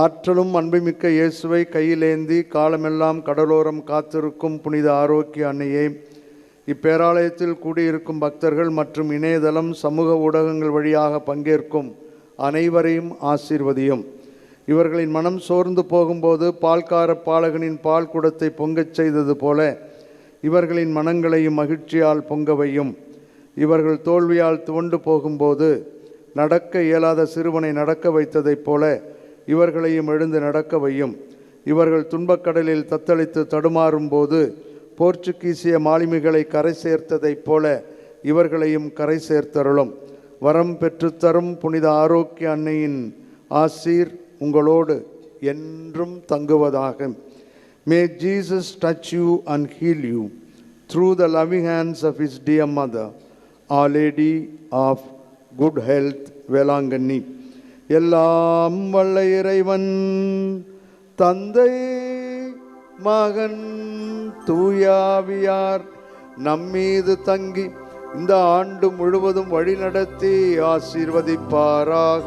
ஆற்றலும் அன்புமிக்க இயேசுவை கையிலேந்தி காலமெல்லாம் கடலோரம் காத்திருக்கும் புனித ஆரோக்கிய அன்னையே, இப்பேராலயத்தில் கூடியிருக்கும் பக்தர்கள் மற்றும் இணையதளம் சமூக ஊடகங்கள் வழியாக பங்கேற்கும் அனைவரையும் ஆசீர்வதியும். இவர்களின் மனம் சோர்ந்து போகும்போது பால்கார பாலகனின் பால் குடத்தை பொங்கச் செய்தது போல இவர்களின் மனங்களையும் மகிழ்ச்சியால் பொங்கவையும். இவர்கள் தோல்வியால் துவண்டு போகும்போது நடக்க இயலாத சிறுவனை நடக்க வைத்ததைப் போல இவர்களையும் எழுந்து நடக்க வையும். இவர்கள் துன்பக்கடலில் தத்தளித்து தடுமாறும் போது போர்ச்சுகீசிய மாலுமிகளை கரை சேர்த்ததைப் போல இவர்களையும் கரை சேர்த்தருளும். வரம் பெற்றுத்தரும் புனித ஆரோக்கிய அன்னையின் ஆசீர் உங்களோடு என்றும் தங்குவதாக. May Jesus touch you and heal you through the loving hands of his dear mother, Our Lady of Good Health, Velankanni. எல்லாம் வல்ல இறைவன் தந்தை மகன் தூயாவியார் நம்மீது தங்கி இந்த ஆண்டு முழுவதும் வழிநடத்தி ஆசீர்வதிப்பாராக.